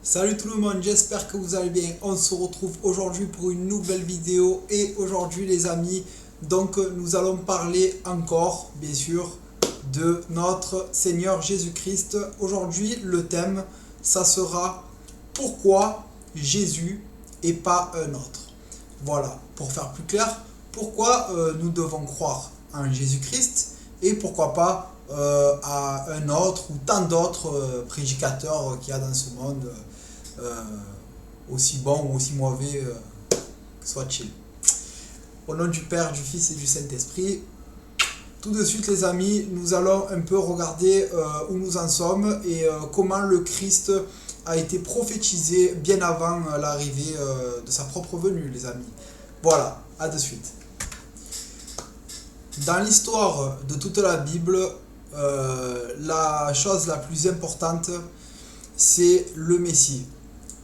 Salut tout le monde, j'espère que vous allez bien. On se retrouve aujourd'hui pour une nouvelle vidéo et aujourd'hui les amis, donc nous allons parler encore bien sûr de notre Seigneur Jésus-Christ. Aujourd'hui le thème ça sera pourquoi Jésus et pas un autre. Voilà, pour faire plus clair, pourquoi nous devons croire en Jésus-Christ et pourquoi pas à un autre ou tant d'autres prédicateurs qu'il y a dans ce monde, aussi bon ou aussi mauvais que soit-il. Au nom du Père, du Fils et du Saint-Esprit, tout de suite les amis, nous allons un peu regarder où nous en sommes et comment le Christ a été prophétisé bien avant l'arrivée de sa propre venue les amis. Voilà, à de suite. Dans l'histoire de toute la Bible, la chose la plus importante, c'est le Messie.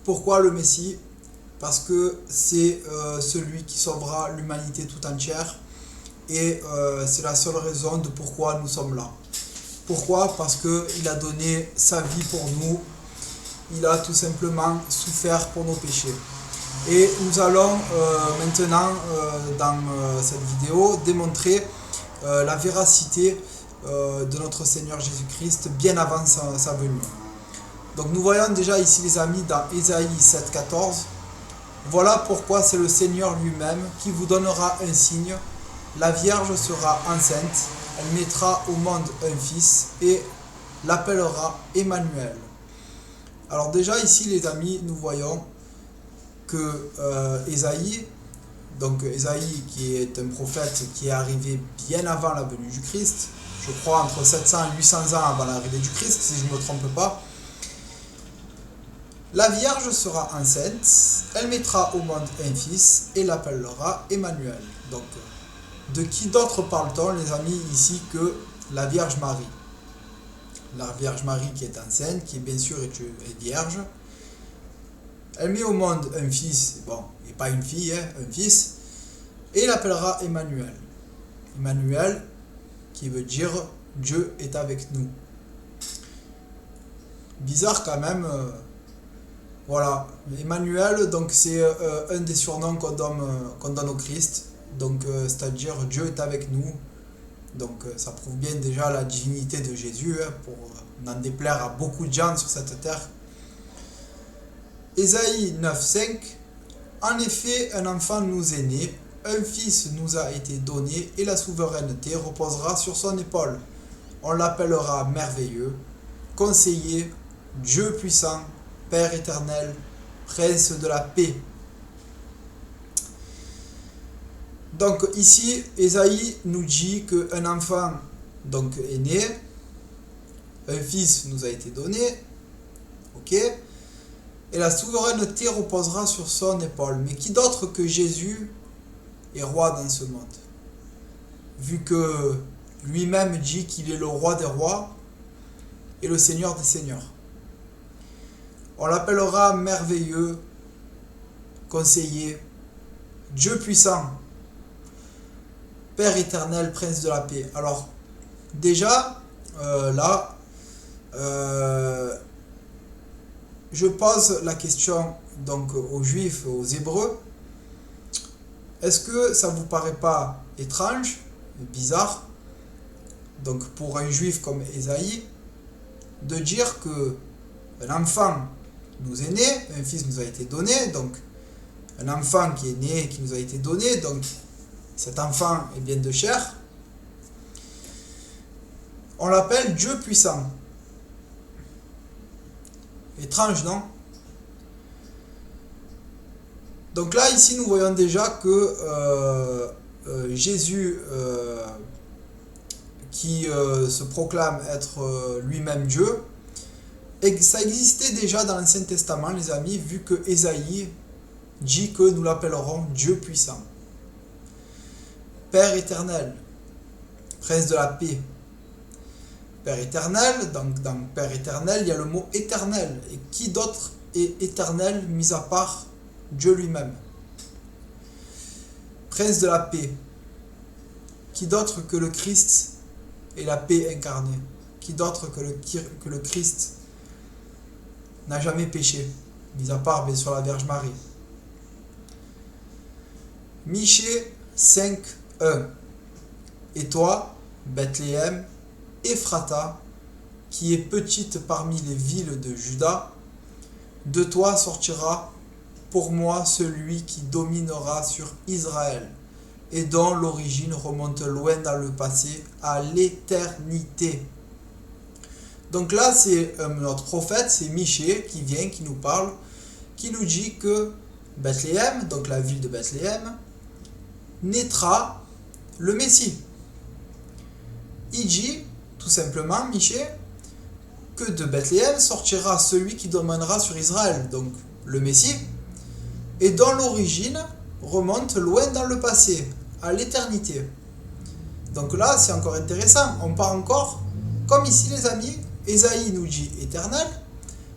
Pourquoi le Messie? Parce que c'est celui qui sauvera l'humanité tout entière et c'est la seule raison de pourquoi nous sommes là. Pourquoi? Parce qu'il a donné sa vie pour nous, il a tout simplement souffert pour nos péchés. Et nous allons maintenant dans cette vidéo démontrer la véracité de notre Seigneur Jésus-Christ bien avant sa venue. Donc nous voyons déjà ici les amis dans Ésaïe 7,14. Voilà pourquoi c'est le Seigneur lui-même qui vous donnera un signe. La Vierge sera enceinte, elle mettra au monde un fils et l'appellera Emmanuel. Alors déjà ici les amis, nous voyons que Ésaïe, donc Ésaïe qui est un prophète qui est arrivé bien avant la venue du Christ, je crois entre 700 et 800 ans avant l'arrivée du Christ, si je ne me trompe pas. La Vierge sera enceinte, elle mettra au monde un fils et l'appellera Emmanuel. Donc, de qui d'autre parle-t-on, les amis, ici que la Vierge Marie? La Vierge Marie qui est enceinte, qui bien sûr est vierge. Elle met au monde un fils, bon, et pas une fille, un fils, et l'appellera Emmanuel. Emmanuel, qui veut dire Dieu est avec nous. Bizarre quand même. Voilà, Emmanuel, donc c'est un des surnoms qu'on donne au Christ, donc c'est-à-dire Dieu est avec nous. Donc ça prouve bien déjà la divinité de Jésus, pour n'en déplaire à beaucoup de gens sur cette terre. Ésaïe 9,5. En effet, un enfant nous est né, un fils nous a été donné, et la souveraineté reposera sur son épaule. On l'appellera merveilleux, conseiller, Dieu puissant, Père éternel, Prince de la paix. Donc ici, Ésaïe nous dit qu'un enfant donc, est né, un fils nous a été donné, ok, et la souveraineté reposera sur son épaule. Mais qui d'autre que Jésus est roi dans ce monde? Vu que lui-même dit qu'il est le roi des rois et le Seigneur des seigneurs. On l'appellera merveilleux, conseiller, Dieu puissant, Père éternel, Prince de la paix. Alors, déjà, là, je pose la question donc, aux Juifs, aux Hébreux. Est-ce que ça ne vous paraît pas étrange, bizarre, donc pour un Juif comme Ésaïe, de dire que un enfant nous est né, un fils nous a été donné, donc un enfant qui est né, qui nous a été donné, donc cet enfant est bien de chair. On l'appelle Dieu puissant. Étrange, non? Donc là, ici, nous voyons déjà que Jésus, qui se proclame être lui-même Dieu, et ça existait déjà dans l'Ancien Testament, les amis, vu que Ésaïe dit que nous l'appellerons Dieu puissant. Père éternel, Prince de la paix. Père éternel, donc dans Père éternel, il y a le mot éternel. Et qui d'autre est éternel, mis à part Dieu lui-même? Prince de la paix. Qui d'autre que le Christ est la paix incarnée? Qui d'autre que le Christ n'a jamais péché? mis à part bien sûr la Vierge Marie. Michée 5:1. Et toi, Bethléem, Ephrata, qui est petite parmi les villes de Juda, de toi sortira pour moi celui qui dominera sur Israël, et dont l'origine remonte loin dans le passé, à l'éternité. Donc là, c'est notre prophète, c'est Michée qui vient, qui nous parle, qui nous dit que Bethléem, donc la ville de Bethléem, naîtra le Messie. Il dit, tout simplement, Michée, que de Bethléem sortira celui qui dominera sur Israël, donc le Messie, et dont l'origine remonte loin dans le passé, à l'éternité. Donc là, c'est encore intéressant, on part encore, comme ici les amis, Ésaïe nous dit éternel,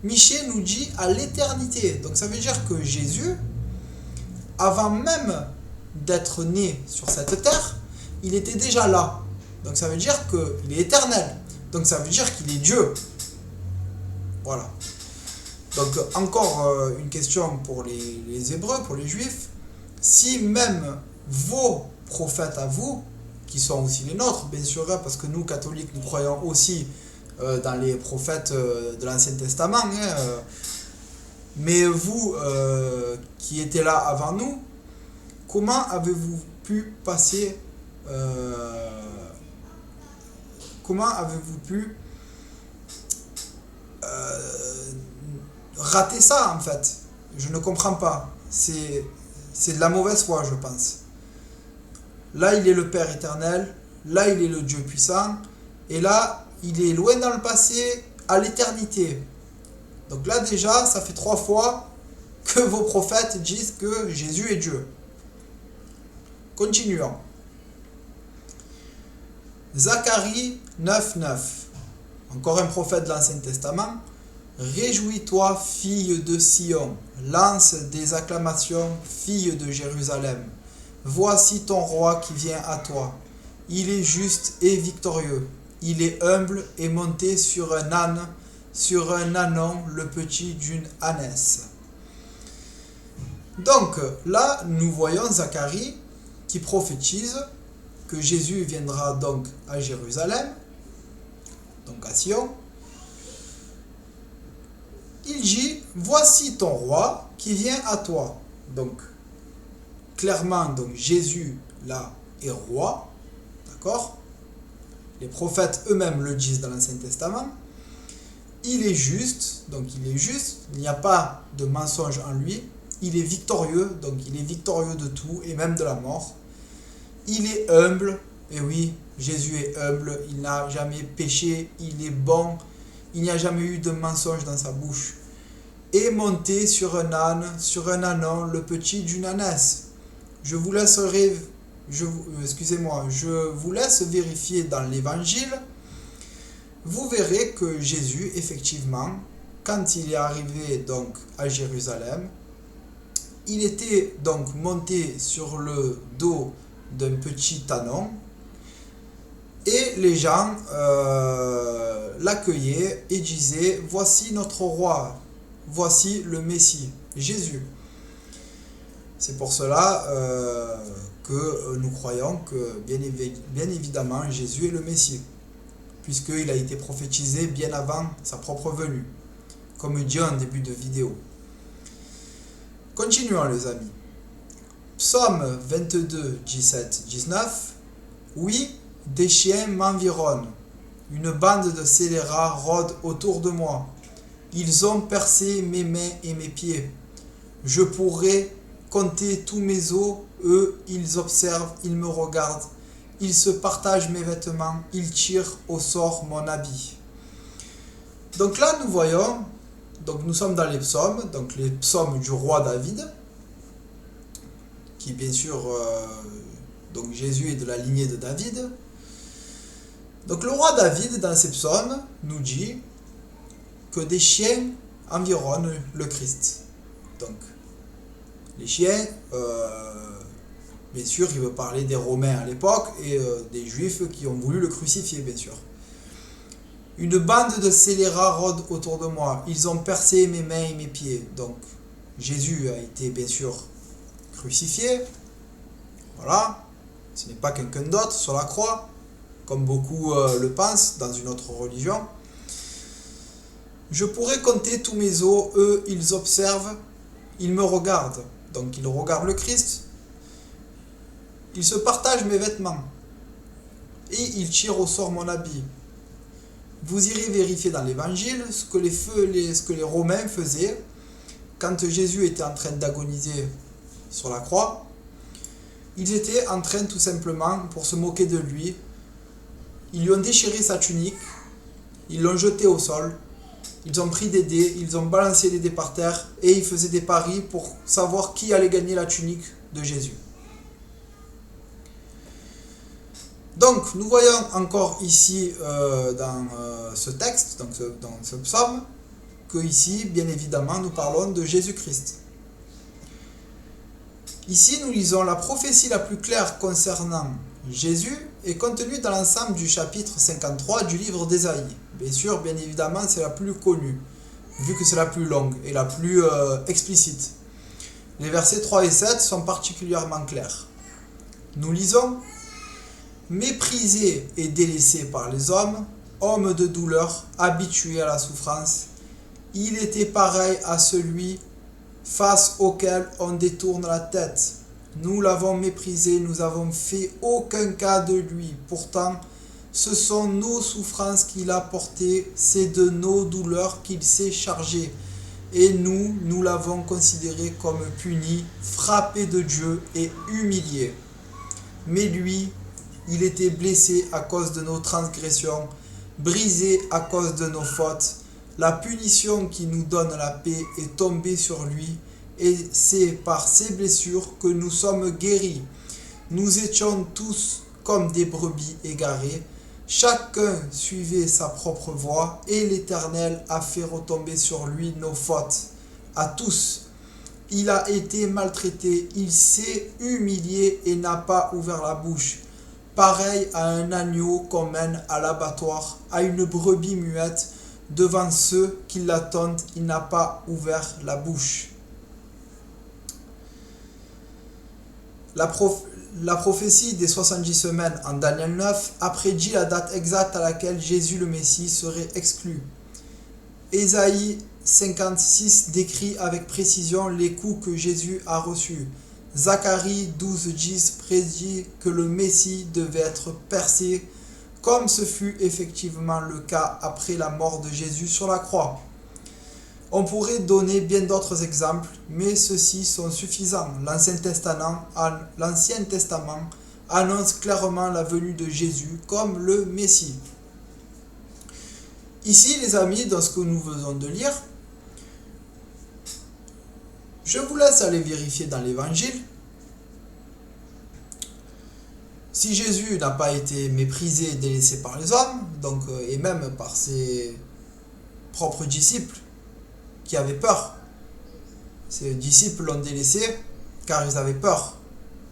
Michée nous dit à l'éternité. Donc ça veut dire que Jésus, avant même d'être né sur cette terre, il était déjà là. Donc ça veut dire qu'il est éternel. Donc ça veut dire qu'il est Dieu. Voilà. Donc encore une question pour les Hébreux, pour les Juifs. Si même vos prophètes à vous, qui sont aussi les nôtres, bien sûr, parce que nous, catholiques, nous croyons aussi dans les prophètes de l'Ancien Testament, mais vous qui étiez là avant nous, comment avez-vous pu passer comment avez-vous pu rater ça en fait? Je ne comprends pas. C'est de la mauvaise foi, je pense. Là, il est le Père éternel, là, il est le Dieu puissant, et là, il est loin dans le passé, à l'éternité. Donc là, déjà, ça fait 3 fois que vos prophètes disent que Jésus est Dieu. Continuons. Zacharie 9:9. Encore un prophète de l'Ancien Testament. Réjouis-toi, fille de Sion, lance des acclamations, fille de Jérusalem. Voici ton roi qui vient à toi. Il est juste et victorieux. Il est humble et monté sur un âne, sur un ânon, le petit d'une ânesse. Donc là, nous voyons Zacharie qui prophétise que Jésus viendra donc à Jérusalem, donc à Sion. Il dit, voici ton roi qui vient à toi. Donc, clairement, donc Jésus, là, est roi. D'accord? Les prophètes eux-mêmes le disent dans l'Ancien Testament. Il est juste, donc il est juste. Il n'y a pas de mensonge en lui. Il est victorieux, donc il est victorieux de tout, et même de la mort. Il est humble, et oui, Jésus est humble. Il n'a jamais péché, il est bon. Il n'y a jamais eu de mensonge dans sa bouche. Et monté sur un âne, sur un ânon, le petit d'une ânesse. Je vous laisse vérifier dans l'évangile. Vous verrez que Jésus, effectivement, quand il est arrivé donc à Jérusalem, il était donc monté sur le dos d'un petit ânon. Et les gens l'accueillaient et disaient, voici notre roi, voici le Messie, Jésus. C'est pour cela que nous croyons que bien évidemment Jésus est le Messie, puisqu'il a été prophétisé bien avant sa propre venue, comme dit en début de vidéo. Continuons les amis. Psaume 22, 17, 19. Oui, des chiens m'environnent. Une bande de scélérats rôde autour de moi. Ils ont percé mes mains et mes pieds. Je pourrais compter tous mes os. Eux, ils observent, ils me regardent. Ils se partagent mes vêtements. Ils tirent au sort mon habit. Donc là, nous voyons, donc nous sommes dans les psaumes, donc les psaumes du roi David, qui bien sûr, donc Jésus est de la lignée de David. Donc le roi David, dans ses psaumes, nous dit que des chiens environnent le Christ. Donc, les chiens, bien sûr, il veut parler des Romains à l'époque et des Juifs qui ont voulu le crucifier, bien sûr. Une bande de scélérats rôde autour de moi. Ils ont percé mes mains et mes pieds. Donc, Jésus a été bien sûr crucifié. Voilà. Ce n'est pas quelqu'un d'autre sur la croix, comme beaucoup le pensent dans une autre religion. Je pourrais compter tous mes os. Eux, ils observent, ils me regardent. Donc, ils regardent le Christ. Ils se partagent mes vêtements. Et ils tirent au sort mon habit. Vous irez vérifier dans l'évangile ce que les Romains faisaient quand Jésus était en train d'agoniser sur la croix. Ils étaient en train tout simplement, pour se moquer de lui, ils lui ont déchiré sa tunique, ils l'ont jeté au sol, ils ont pris des dés, ils ont balancé des dés par terre et ils faisaient des paris pour savoir qui allait gagner la tunique de Jésus. Donc, nous voyons encore ici dans ce texte, dans ce psaume, que ici, bien évidemment, nous parlons de Jésus-Christ. Ici, nous lisons la prophétie la plus claire concernant Jésus est contenue dans l'ensemble du chapitre 53 du livre d'Ésaïe. Bien sûr, bien évidemment, c'est la plus connue, vu que c'est la plus longue et la plus explicite. Les versets 3 et 7 sont particulièrement clairs. Nous lisons: méprisé et délaissé par les hommes, homme de douleur, habitué à la souffrance, il était pareil à celui face auquel on détourne la tête. Nous l'avons méprisé, nous avons fait aucun cas de lui. Pourtant, ce sont nos souffrances qu'il a portées, c'est de nos douleurs qu'il s'est chargé. Et nous l'avons considéré comme puni, frappé de Dieu et humilié. Mais lui, il était blessé à cause de nos transgressions, brisé à cause de nos fautes. La punition qui nous donne la paix est tombée sur lui, et c'est par ses blessures que nous sommes guéris. Nous étions tous comme des brebis égarées, chacun suivait sa propre voie, et l'Éternel a fait retomber sur lui nos fautes. À tous, il a été maltraité, il s'est humilié et n'a pas ouvert la bouche. Pareil à un agneau qu'on mène à l'abattoir, à une brebis muette, devant ceux qui l'attendent, il n'a pas ouvert la bouche. La prophétie des 70 semaines en Daniel 9 a prédit la date exacte à laquelle Jésus le Messie serait exclu. Ésaïe 56 décrit avec précision les coups que Jésus a reçus. Zacharie 12:10 prédit que le Messie devait être percé, comme ce fut effectivement le cas après la mort de Jésus sur la croix. On pourrait donner bien d'autres exemples, mais ceux-ci sont suffisants. L'Ancien Testament annonce clairement la venue de Jésus comme le Messie. Ici, les amis, dans ce que nous venons de lire, je vous laisse aller vérifier dans l'Évangile. Si Jésus n'a pas été méprisé et délaissé par les hommes, et même par ses propres disciples qui avaient peur, ses disciples l'ont délaissé car ils avaient peur.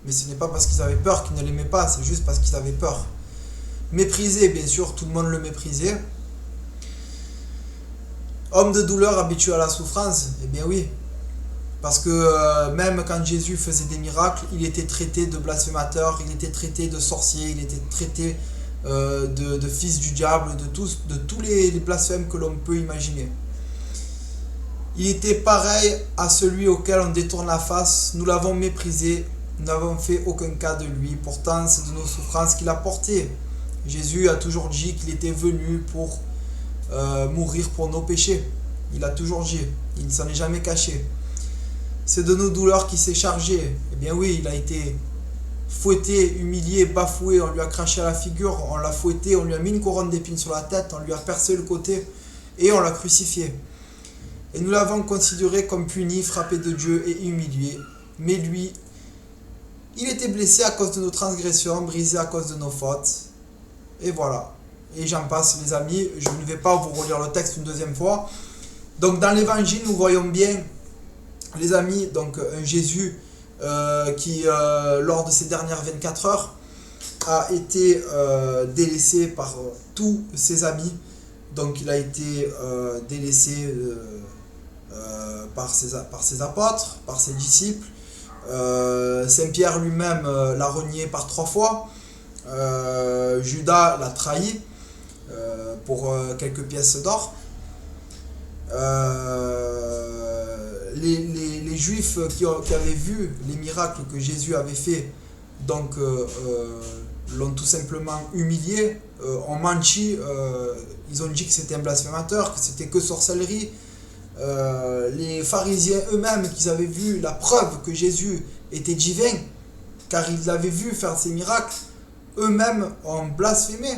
Mais ce n'est pas parce qu'ils avaient peur qu'ils ne l'aimaient pas, c'est juste parce qu'ils avaient peur. Méprisé, bien sûr, tout le monde le méprisait. Homme de douleur habitué à la souffrance, eh bien oui. Parce que même quand Jésus faisait des miracles, il était traité de blasphémateur, il était traité de sorcier, il était traité de fils du diable, de tous les blasphèmes que l'on peut imaginer. Il était pareil à celui auquel on détourne la face. Nous l'avons méprisé, nous n'avons fait aucun cas de lui. Pourtant, c'est de nos souffrances qu'il a portées. Jésus a toujours dit qu'il était venu pour mourir pour nos péchés. Il a toujours dit, il ne s'en est jamais caché. C'est de nos douleurs qu'il s'est chargé. Eh bien oui, il a été fouetté, humilié, bafoué, on lui a craché à la figure, on l'a fouetté, on lui a mis une couronne d'épines sur la tête, on lui a percé le côté et on l'a crucifié. Et nous l'avons considéré comme puni, frappé de Dieu et humilié. Mais lui, il était blessé à cause de nos transgressions, brisé à cause de nos fautes. Et voilà. Et j'en passe, les amis. Je ne vais pas vous relire le texte une deuxième fois. Donc dans l'évangile, nous voyons bien, les amis, un Jésus qui, lors de ces dernières 24 heures, a été délaissé par tous ses amis. Donc il a été délaissé par ses apôtres, par ses disciples. Saint-Pierre lui-même l'a renié par 3 fois. Judas l'a trahi pour quelques pièces d'or. Les Juifs qui avaient vu les miracles que Jésus avait fait, donc l'ont tout simplement humilié, ont menti, ils ont dit que c'était un blasphémateur, que c'était que sorcellerie. Les pharisiens eux-mêmes, qui avaient vu la preuve que Jésus était divin, car ils l'avaient vu faire ces miracles, eux-mêmes ont blasphémé,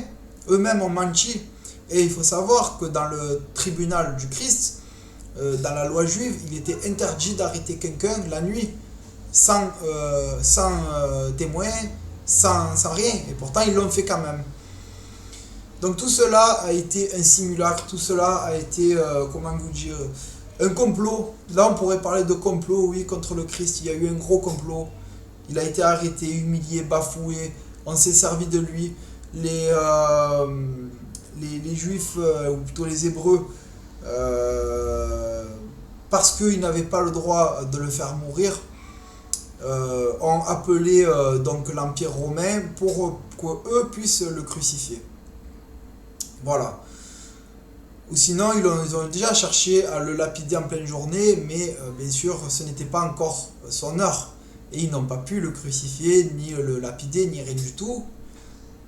eux-mêmes ont menti. Et il faut savoir que dans le tribunal du Christ, dans la loi juive, il était interdit d'arrêter quelqu'un la nuit, sans témoin, sans rien. Et pourtant, ils l'ont fait quand même. Donc tout cela a été un simulacre, tout cela a été, comment vous dire, un complot. Là, on pourrait parler de complot, oui, contre le Christ. Il y a eu un gros complot. Il a été arrêté, humilié, bafoué. On s'est servi de lui. Les Juifs, ou plutôt les Hébreux, parce qu'ils n'avaient pas le droit de le faire mourir, ont appelé donc l'Empire romain pour qu'eux puissent le crucifier. Voilà. Ou sinon, ils ont déjà cherché à le lapider en pleine journée, mais bien sûr, ce n'était pas encore son heure. Et ils n'ont pas pu le crucifier, ni le lapider, ni rien du tout,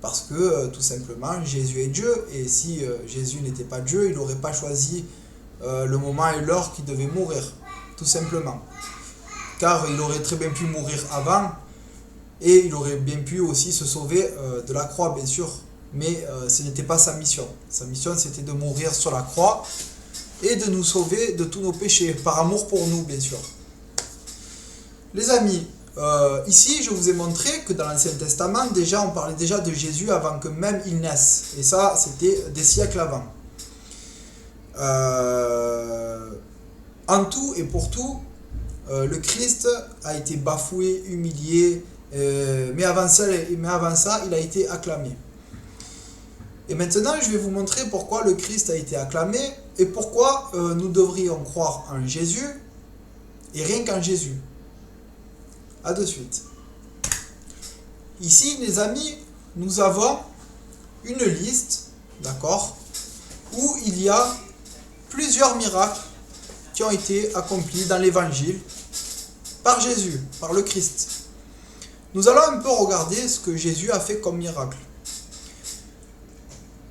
parce que tout simplement, Jésus est Dieu, et si Jésus n'était pas Dieu, il n'aurait pas choisi le moment et l'heure qu'il devait mourir, tout simplement. Car il aurait très bien pu mourir avant, et il aurait bien pu aussi se sauver de la croix, bien sûr. Mais ce n'était pas sa mission. Sa mission, c'était de mourir sur la croix et de nous sauver de tous nos péchés, par amour pour nous, bien sûr. Les amis, ici, je vous ai montré que dans l'Ancien Testament, déjà, on parlait déjà de Jésus avant que même il naisse. Et ça, c'était des siècles avant. En tout et pour tout, le Christ a été bafoué, humilié, mais avant ça, il a été acclamé. Et maintenant, je vais vous montrer pourquoi le Christ a été acclamé et pourquoi nous devrions croire en Jésus et rien qu'en Jésus. A de suite. Ici, les amis, nous avons une liste, d'accord, où il y a plusieurs miracles qui ont été accomplis dans l'Évangile par Jésus, par le Christ. Nous allons un peu regarder ce que Jésus a fait comme miracle.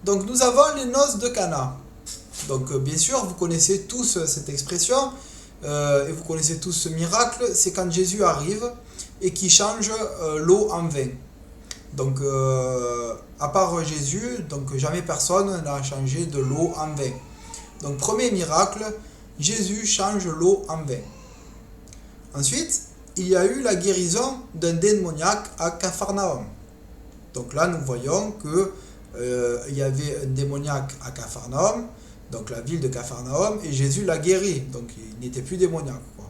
Donc nous avons les noces de Cana. Donc bien sûr, vous connaissez tous cette expression et vous connaissez tous ce miracle. C'est quand Jésus arrive et qui change l'eau en vin. Donc à part Jésus, donc jamais personne n'a changé de l'eau en vin. Donc premier miracle, Jésus change l'eau en vin. Ensuite, il y a eu la guérison d'un démoniaque à Capharnaüm. Donc là, nous voyons que il y avait un démoniaque à Capharnaüm, donc la ville de Capharnaüm, et Jésus l'a guéri, donc il n'était plus démoniaque, quoi.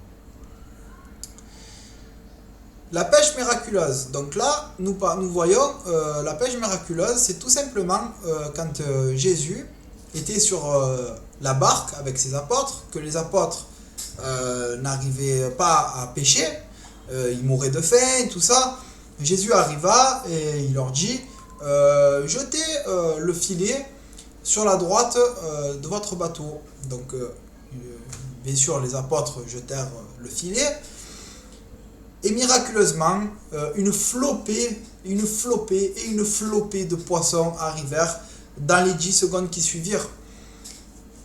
La pêche miraculeuse, donc là nous voyons la pêche miraculeuse, c'est tout simplement quand Jésus était sur la barque avec ses apôtres, que les apôtres n'arrivaient pas à pêcher, ils mouraient de faim, tout ça. Jésus arriva et il leur dit: jetez le filet sur la droite de votre bateau. Donc bien sûr les apôtres jetèrent le filet et miraculeusement une flopée de poissons arrivèrent dans les 10 secondes qui suivirent,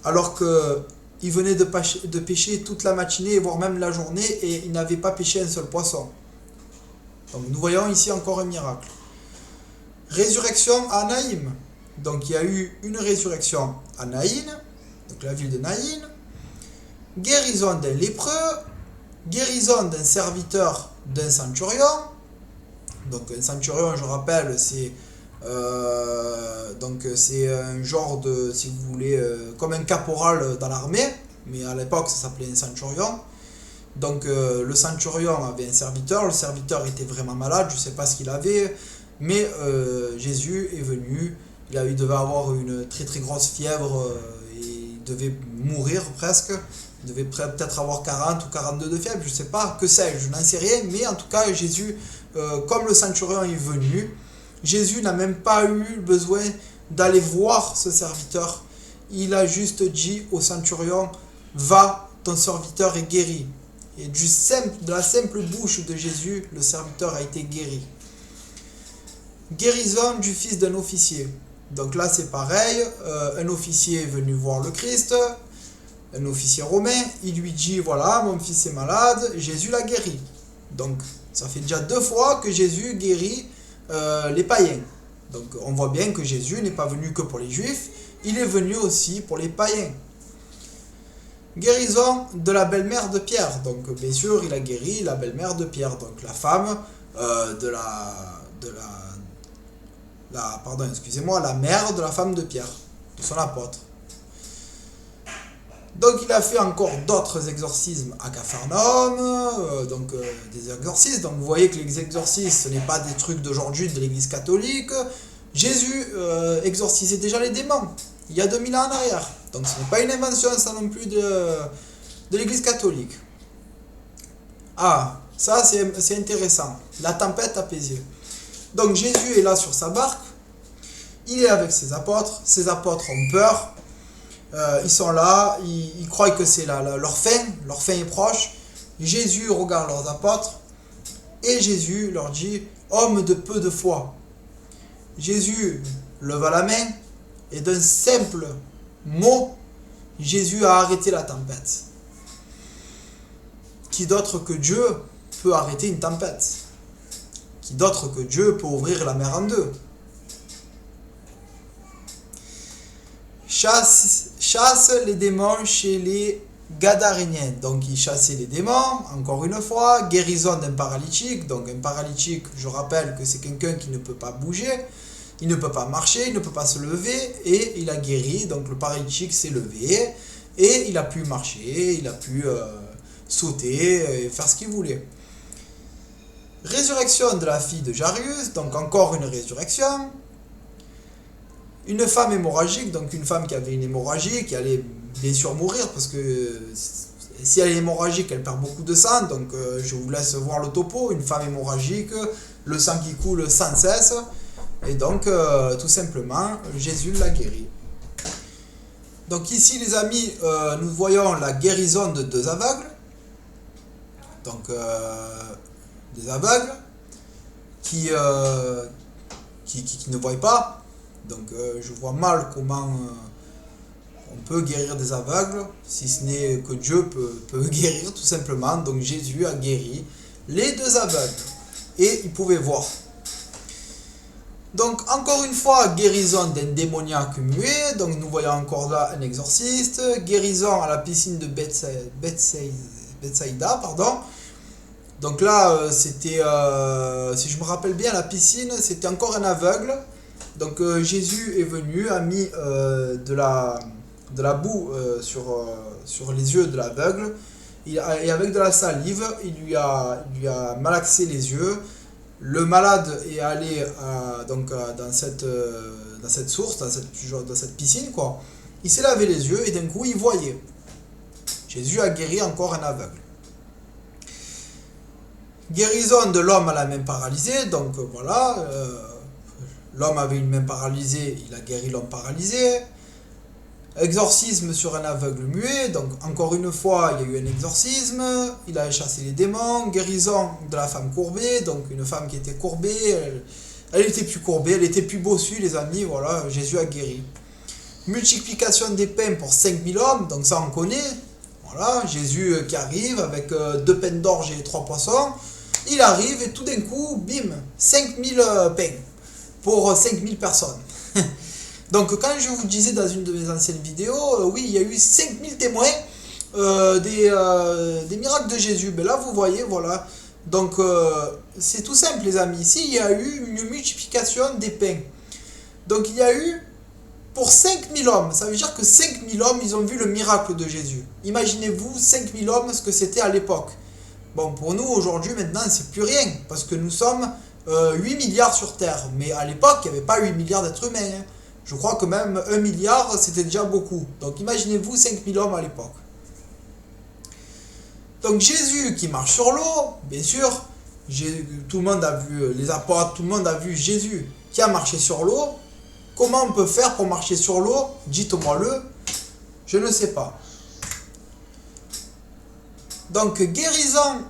alors qu'ils venaient de pêcher toute la matinée voire même la journée et ils n'avaient pas pêché un seul poisson. Donc nous voyons ici encore un miracle. Résurrection à Naïm. Donc il y a eu une résurrection à Naïn, donc la ville de Naïn. Guérison d'un lépreux. Guérison d'un serviteur d'un centurion. Donc un centurion, je rappelle, c'est un genre de, si vous voulez, comme un caporal dans l'armée, mais à l'époque ça s'appelait un centurion. Donc le centurion avait un serviteur, le serviteur était vraiment malade, je ne sais pas ce qu'il avait, mais Jésus est venu Il devait avoir une très très grosse fièvre et il devait mourir presque. Il devait peut-être avoir 40 ou 42 de fièvre, je ne sais pas, que sais-je, je n'en sais rien. Mais en tout cas, Jésus, comme le centurion est venu, Jésus n'a même pas eu besoin d'aller voir ce serviteur. Il a juste dit au centurion, va, ton serviteur est guéri. Et de la simple bouche de Jésus, le serviteur a été guéri. Guérison du fils d'un officier. Donc là c'est pareil, un officier est venu voir le Christ, un officier romain, il lui dit voilà, mon fils est malade, Jésus l'a guéri. Donc ça fait déjà 2 fois que Jésus guérit les païens. Donc on voit bien que Jésus n'est pas venu que pour les juifs, il est venu aussi pour les païens. Guérison de la belle-mère de Pierre. Donc bien sûr il a guéri la belle-mère de Pierre, donc la femme la mère de la femme de Pierre, de son apôtre. Donc il a fait encore d'autres exorcismes à Capharnaüm, des exorcismes. Donc vous voyez que les exorcismes, ce n'est pas des trucs d'aujourd'hui de l'église catholique. Jésus exorcisait déjà les démons, il y a 2000 ans en arrière. Donc ce n'est pas une invention ça non plus de l'église catholique. Ah, ça c'est intéressant, la tempête apaisée. Donc Jésus est là sur sa barque, il est avec ses apôtres ont peur, ils sont là, ils croient que c'est leur fin est proche. Jésus regarde leurs apôtres et Jésus leur dit, hommes de peu de foi. Jésus leva la main et d'un simple mot, Jésus a arrêté la tempête. Qui d'autre que Dieu peut arrêter une tempête? Qui d'autre que Dieu peut ouvrir la mer en deux? Chasse les démons chez les Gadaréniens. Donc il chassait les démons, encore une fois. Guérison d'un paralytique. Donc un paralytique, je rappelle que c'est quelqu'un qui ne peut pas bouger, il ne peut pas marcher, il ne peut pas se lever, et il a guéri. Donc le paralytique s'est levé et il a pu marcher, il a pu sauter et faire ce qu'il voulait. Résurrection de la fille de Jairus, donc encore une résurrection. Une femme hémorragique, donc une femme qui avait une hémorragie, qui allait bien sûr mourir, parce que si elle est hémorragique, elle perd beaucoup de sang, donc je vous laisse voir le topo. Une femme hémorragique, le sang qui coule sans cesse, et donc tout simplement, Jésus l'a guéri. Donc ici les amis, nous voyons la guérison de 2 aveugles, donc des aveugles qui ne voient pas. Donc je vois mal comment on peut guérir des aveugles, si ce n'est que Dieu peut guérir tout simplement. Donc Jésus a guéri les 2 aveugles et ils pouvaient voir. Donc encore une fois, guérison d'un démoniaque muet. Donc nous voyons encore là un exorciste. Guérison à la piscine de Bethsaïda, pardon. Donc là, c'était, si je me rappelle bien, la piscine, c'était encore un aveugle. Donc Jésus est venu, a mis de la boue sur les yeux de l'aveugle, et avec de la salive, il lui a malaxé les yeux. Le malade est allé dans cette source, dans cette piscine, quoi. Il s'est lavé les yeux et d'un coup il voyait. Jésus a guéri encore un aveugle. Guérison de l'homme à la main paralysée, donc voilà, l'homme avait une main paralysée, il a guéri l'homme paralysé. Exorcisme sur un aveugle muet, donc encore une fois il y a eu un exorcisme, il a chassé les démons. Guérison de la femme courbée, donc une femme qui était courbée, elle était plus courbée, elle était plus bossue les amis, voilà, Jésus a guéri. Multiplication des pains pour 5000 hommes, donc ça on connaît, voilà, Jésus qui arrive avec 2 pains d'orge et 3 poissons, il arrive et tout d'un coup, bim, 5000 pains pour 5000 personnes. Donc quand je vous disais dans une de mes anciennes vidéos, oui, il y a eu 5000 témoins des miracles de Jésus. Mais là, vous voyez, voilà. Donc c'est tout simple, les amis. Ici, il y a eu une multiplication des pains. Donc il y a eu pour 5000 hommes. Ça veut dire que 5000 hommes, ils ont vu le miracle de Jésus. Imaginez-vous 5000 hommes, ce que c'était à l'époque. Bon, pour nous, aujourd'hui, maintenant, c'est plus rien. Parce que nous sommes 8 milliards sur Terre. Mais à l'époque, il n'y avait pas 8 milliards d'êtres humains. Hein. Je crois que même 1 milliard, c'était déjà beaucoup. Donc imaginez-vous 5000 hommes à l'époque. Donc Jésus qui marche sur l'eau, bien sûr, tout le monde a vu les apôtres, tout le monde a vu Jésus qui a marché sur l'eau. Comment on peut faire pour marcher sur l'eau? Dites-moi-le. Je ne sais pas. Donc guérison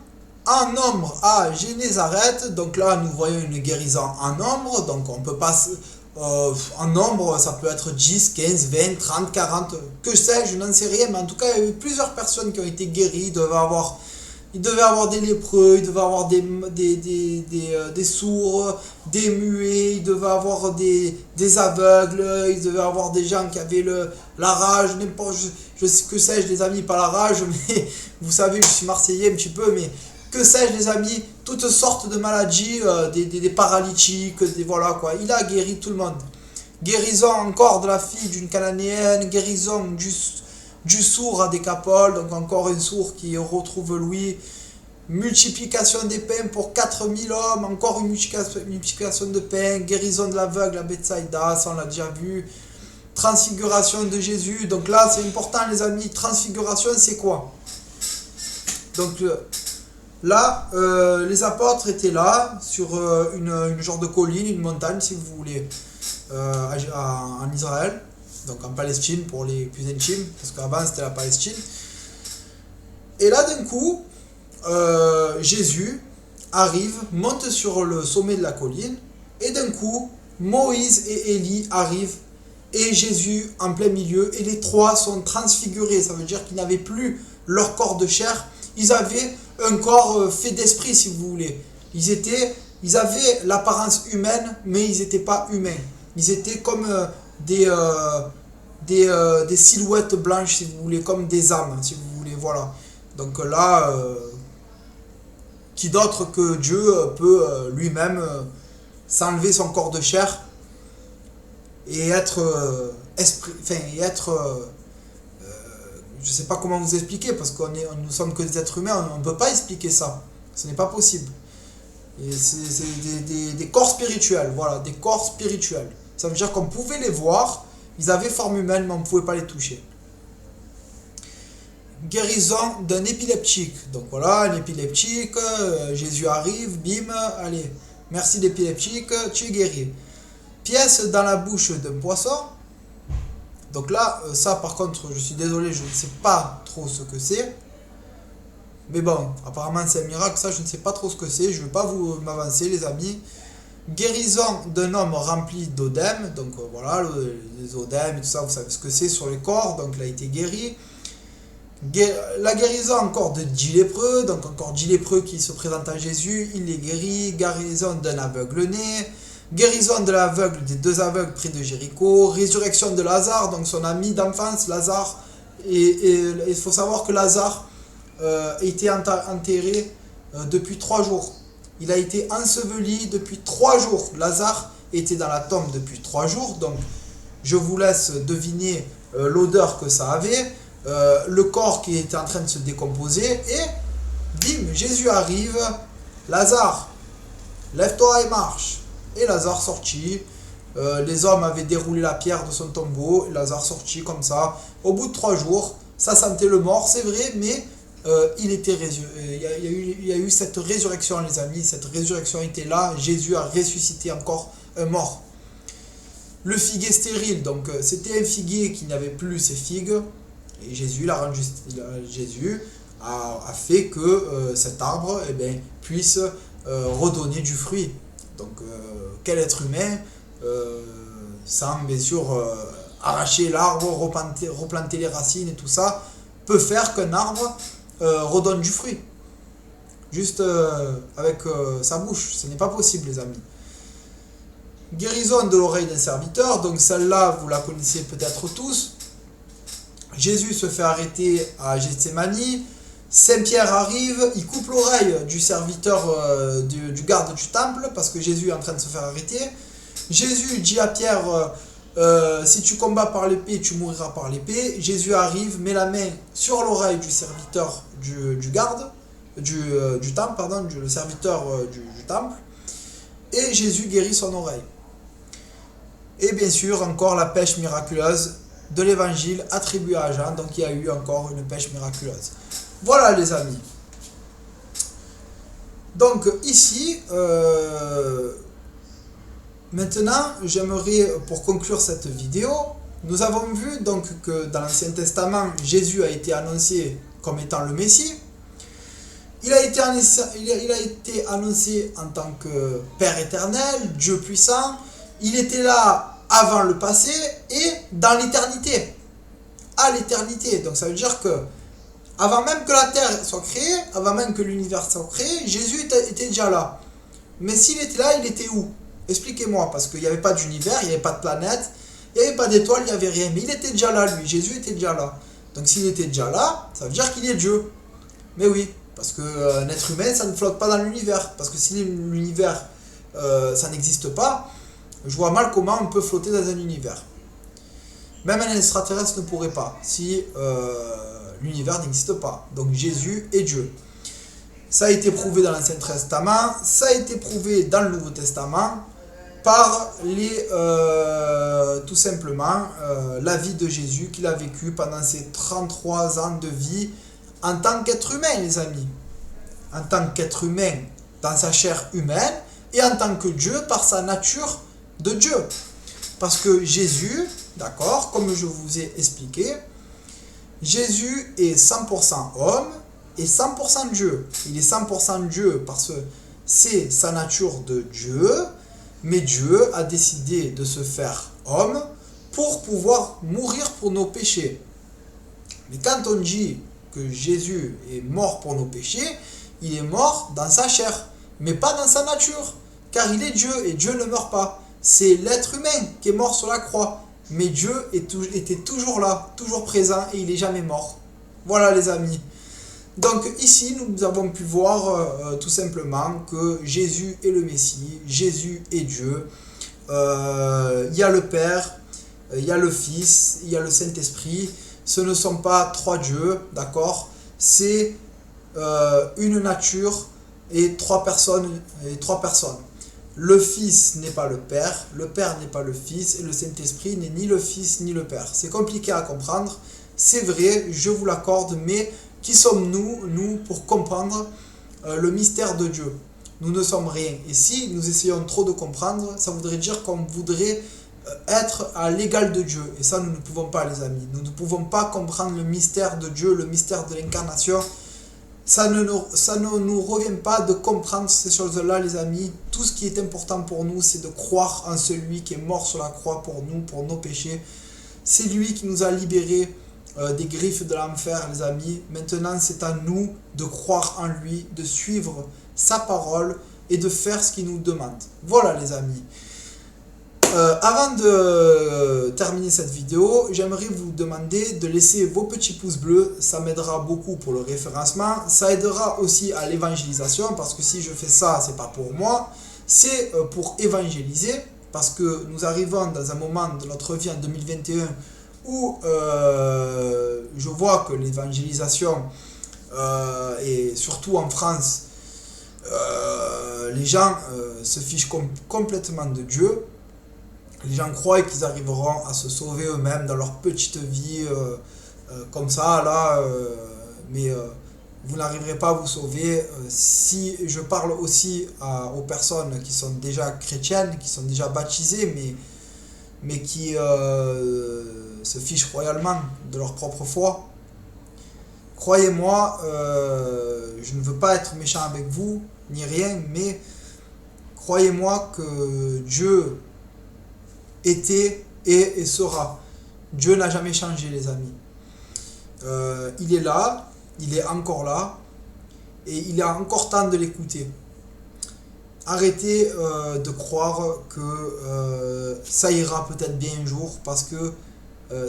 en nombre à Génézareth. Donc là, nous voyons une guérison en nombre. Donc on peut pas... en nombre, ça peut être 10, 15, 20, 30, 40, que sais-je, je n'en sais rien. Mais en tout cas, il y a eu plusieurs personnes qui ont été guéries. Il devait avoir des lépreux, il devait avoir des sourds, des muets, il devait avoir des aveugles, il devait avoir des gens qui avaient la rage, n'importe, je sais que sais-je les amis, pas la rage, mais vous savez, je suis marseillais un petit peu, mais que sais-je les amis, toutes sortes de maladies, des paralytiques, voilà quoi, il a guéri tout le monde. Guérison encore de la fille d'une cananéenne, guérison du sourd à Décapole, donc encore un sourd qui retrouve Louis, multiplication des pains pour 4000 hommes, encore une multiplication de pains, guérison de l'aveugle à Bethsaïda, ça on l'a déjà vu, transfiguration de Jésus, donc là c'est important les amis, transfiguration c'est quoi? Donc là, les apôtres étaient là, sur une genre de colline, une montagne si vous voulez, en Israël, donc en Palestine pour les plus intimes, parce qu'avant c'était la Palestine. Et là d'un coup, Jésus arrive, monte sur le sommet de la colline, et d'un coup, Moïse et Élie arrivent, et Jésus en plein milieu, et les trois sont transfigurés, ça veut dire qu'ils n'avaient plus leur corps de chair, ils avaient un corps fait d'esprit si vous voulez. Ils avaient l'apparence humaine, mais ils n'étaient pas humains. Ils étaient comme des silhouettes blanches si vous voulez, comme des âmes si vous voulez, voilà. Donc là, qui d'autre que Dieu peut lui-même s'enlever son corps de chair et être esprit, enfin, et être je ne sais pas comment vous expliquer, parce que nous sommes que des êtres humains, on ne peut pas expliquer ça. Ce n'est pas possible. Et c'est des corps spirituels, voilà, des corps spirituels. Ça veut dire qu'on pouvait les voir, ils avaient forme humaine, mais on ne pouvait pas les toucher. Guérison d'un épileptique. Donc voilà, un épileptique, Jésus arrive, bim, allez, merci l'épileptique, tu es guéri. Pièce dans la bouche d'un poisson. Donc là, ça par contre, je suis désolé, je ne sais pas trop ce que c'est. Mais bon, apparemment c'est un miracle, ça je ne sais pas trop ce que c'est, je ne vais pas vous m'avancer les amis. Guérison d'un homme rempli d'œdème, donc voilà, les œdèmes et tout ça, vous savez ce que c'est sur les corps, donc il a été guéri. La guérison encore de 10 lépreux, donc encore 10 lépreux qui se présentent à Jésus, il les guérit. Guérison d'un aveugle-né. Guérison de l'aveugle, des 2 aveugles près de Jéricho, résurrection de Lazare, donc son ami d'enfance, Lazare. Et il faut savoir que Lazare était enterré depuis 3 jours. Il a été enseveli depuis 3 jours. Lazare était dans la tombe depuis 3 jours, donc je vous laisse deviner l'odeur que ça avait, le corps qui était en train de se décomposer, et bim, Jésus arrive, Lazare, lève-toi et marche. Et Lazare sortit, les hommes avaient déroulé la pierre de son tombeau, et Lazare sortit comme ça. Au bout de 3 jours, ça sentait le mort, c'est vrai, mais il y a eu cette résurrection les amis, cette résurrection était là, Jésus a ressuscité encore un mort. Le figuier stérile, donc c'était un figuier qui n'avait plus ses figues, et Jésus a fait que cet arbre puisse redonner du fruit. Donc quel être humain, sans bien sûr arracher l'arbre, replanter les racines et tout ça, peut faire qu'un arbre redonne du fruit, juste avec sa bouche? Ce n'est pas possible les amis. Guérison de l'oreille d'un serviteur, donc celle-là vous la connaissez peut-être tous. Jésus se fait arrêter à Gethsémani, Saint-Pierre arrive, il coupe l'oreille du serviteur du garde du temple, parce que Jésus est en train de se faire arrêter. Jésus dit à Pierre, si tu combats par l'épée, tu mouriras par l'épée. Jésus arrive, met la main sur l'oreille du serviteur du temple, pardon, le serviteur du temple, et Jésus guérit son oreille. Et bien sûr, encore la pêche miraculeuse de l'évangile attribuée à Jean. Donc il y a eu encore une pêche miraculeuse. Voilà les amis. Donc ici, maintenant, j'aimerais, pour conclure cette vidéo, nous avons vu donc que dans l'Ancien Testament, Jésus a été annoncé comme étant le Messie. Il a été annoncé en tant que Père éternel, Dieu puissant. Il était là avant le passé et dans l'éternité. À l'éternité. Donc ça veut dire que avant même que la terre soit créée, avant même que l'univers soit créé, Jésus était déjà là. Mais s'il était là, il était où? Expliquez-moi, parce qu'il n'y avait pas d'univers, il n'y avait pas de planète, il n'y avait pas d'étoiles, il n'y avait rien. Mais il était déjà là, lui. Jésus était déjà là. Donc s'il était déjà là, ça veut dire qu'il est Dieu. Mais oui, parce qu'un être humain, ça ne flotte pas dans l'univers. Parce que si l'univers, ça n'existe pas, je vois mal comment on peut flotter dans un univers. Même un extraterrestre ne pourrait pas, si l'univers n'existe pas. Donc Jésus est Dieu. Ça a été prouvé dans l'Ancien Testament, ça a été prouvé dans le Nouveau Testament par tout simplement la vie de Jésus qu'il a vécu pendant ses 33 ans de vie en tant qu'être humain, les amis. En tant qu'être humain dans sa chair humaine et en tant que Dieu par sa nature de Dieu. Parce que Jésus, d'accord, comme je vous ai expliqué, Jésus est 100% homme et 100% Dieu. Il est 100% Dieu parce que c'est sa nature de Dieu, mais Dieu a décidé de se faire homme pour pouvoir mourir pour nos péchés. Mais quand on dit que Jésus est mort pour nos péchés, il est mort dans sa chair, mais pas dans sa nature, car il est Dieu et Dieu ne meurt pas. C'est l'être humain qui est mort sur la croix, mais Dieu était toujours là, toujours présent et il n'est jamais mort. Voilà les amis. Donc ici nous avons pu voir tout simplement que Jésus est le Messie, Jésus est Dieu. Il y a le Père, il y a le Fils, il y a le Saint-Esprit. Ce ne sont pas trois dieux, d'accord? C'est une nature et trois personnes. Le Fils n'est pas le Père n'est pas le Fils, et le Saint-Esprit n'est ni le Fils ni le Père. C'est compliqué à comprendre, c'est vrai, je vous l'accorde, mais qui sommes-nous, nous, pour comprendre le mystère de Dieu? Nous ne sommes rien. Et si nous essayons trop de comprendre, ça voudrait dire qu'on voudrait être à l'égal de Dieu. Et ça, nous ne pouvons pas, les amis. Nous ne pouvons pas comprendre le mystère de Dieu, le mystère de l'incarnation. Ça ne nous revient pas de comprendre ces choses-là, les amis. Tout ce qui est important pour nous, c'est de croire en celui qui est mort sur la croix pour nous, pour nos péchés. C'est lui qui nous a libérés des griffes de l'enfer, les amis. Maintenant, c'est à nous de croire en lui, de suivre sa parole et de faire ce qu'il nous demande. Voilà, les amis. Avant de terminer cette vidéo, j'aimerais vous demander de laisser vos petits pouces bleus, ça m'aidera beaucoup pour le référencement, ça aidera aussi à l'évangélisation, parce que si je fais ça, c'est pas pour moi, c'est pour évangéliser, parce que nous arrivons dans un moment de notre vie en 2021 où je vois que l'évangélisation, et surtout en France, les gens se fichent complètement de Dieu. Les gens croient qu'ils arriveront à se sauver eux-mêmes dans leur petite vie comme ça, là, mais vous n'arriverez pas à vous sauver. Si je parle aussi aux personnes qui sont déjà chrétiennes, qui sont déjà baptisées, mais qui se fichent royalement de leur propre foi, croyez-moi, je ne veux pas être méchant avec vous, ni rien, mais croyez-moi que Dieu était, est et sera. Dieu n'a jamais changé, les amis. Il est là, il est encore là, et il est encore temps de l'écouter. Arrêtez de croire que ça ira peut-être bien un jour, parce que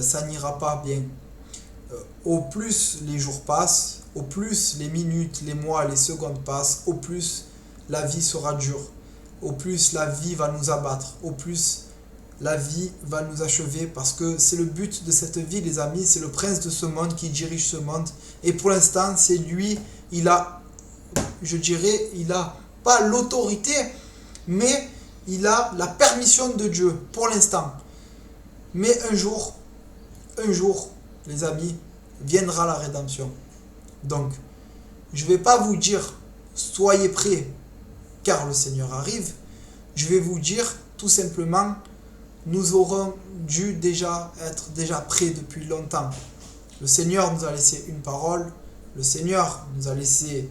ça n'ira pas bien. Au plus les jours passent, au plus les minutes, les mois, les secondes passent, au plus la vie sera dure, au plus la vie va nous abattre, au plus la vie va nous achever, parce que c'est le but de cette vie, les amis. C'est le prince de ce monde qui dirige ce monde, et pour l'instant c'est lui. Il a, je dirais, il a pas l'autorité, mais il a la permission de Dieu pour l'instant. Mais un jour, les amis, viendra la rédemption. Donc, je ne vais pas vous dire soyez prêts car le Seigneur arrive. Je vais vous dire tout simplement, nous aurons dû être prêts depuis longtemps. Le Seigneur nous a laissé une parole, le Seigneur nous a laissé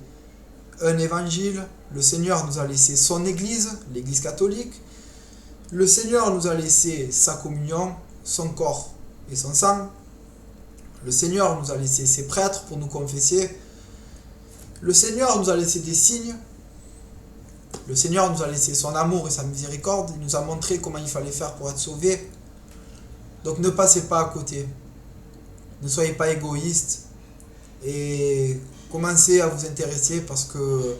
un évangile, le Seigneur nous a laissé son église, l'église catholique, le Seigneur nous a laissé sa communion, son corps et son sang, le Seigneur nous a laissé ses prêtres pour nous confesser, le Seigneur nous a laissé des signes, le Seigneur nous a laissé son amour et sa miséricorde, il nous a montré comment il fallait faire pour être sauvé. Donc ne passez pas à côté, ne soyez pas égoïstes et commencez à vous intéresser parce que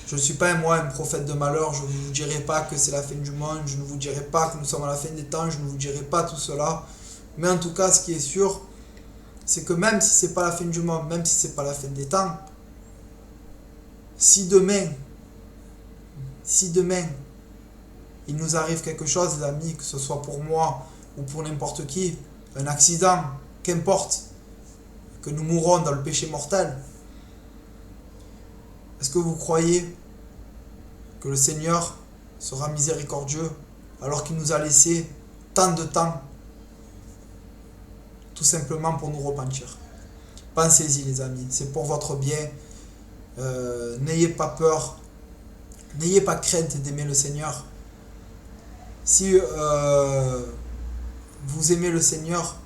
je ne suis pas un prophète de malheur, je ne vous dirai pas que c'est la fin du monde, je ne vous dirai pas que nous sommes à la fin des temps, je ne vous dirai pas tout cela. Mais en tout cas, ce qui est sûr, c'est que même si ce n'est pas la fin du monde, même si ce n'est pas la fin des temps, si demain, il nous arrive quelque chose, les amis, que ce soit pour moi ou pour n'importe qui, un accident, qu'importe, que nous mourrons dans le péché mortel, est-ce que vous croyez que le Seigneur sera miséricordieux alors qu'il nous a laissé tant de temps tout simplement pour nous repentir? Pensez-y les amis, c'est pour votre bien. N'ayez pas peur, n'ayez pas crainte d'aimer le Seigneur. Si vous aimez le Seigneur,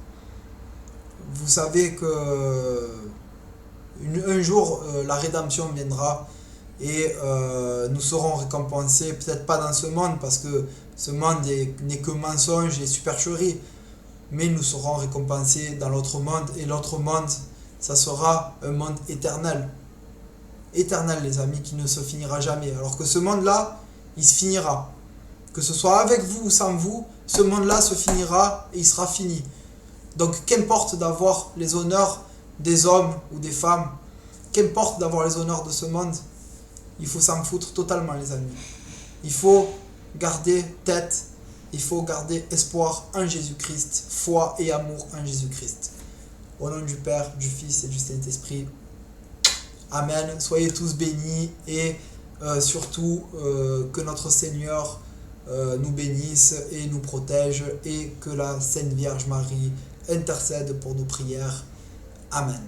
vous savez que un jour la rédemption viendra et nous serons récompensés, peut-être pas dans ce monde parce que ce monde n'est que mensonge et supercherie, mais nous serons récompensés dans l'autre monde, et l'autre monde, ça sera un monde éternel. Éternel les amis, qui ne se finira jamais, alors que ce monde-là, il se finira. Que ce soit avec vous ou sans vous, ce monde-là se finira et il sera fini. Donc qu'importe d'avoir les honneurs des hommes ou des femmes, qu'importe d'avoir les honneurs de ce monde, il faut s'en foutre totalement les amis. Il faut garder tête, il faut garder espoir en Jésus-Christ, foi et amour en Jésus-Christ. Au nom du Père, du Fils et du Saint-Esprit. Amen. Soyez tous bénis et surtout que notre Seigneur nous bénisse et nous protège et que la Sainte Vierge Marie intercède pour nos prières. Amen.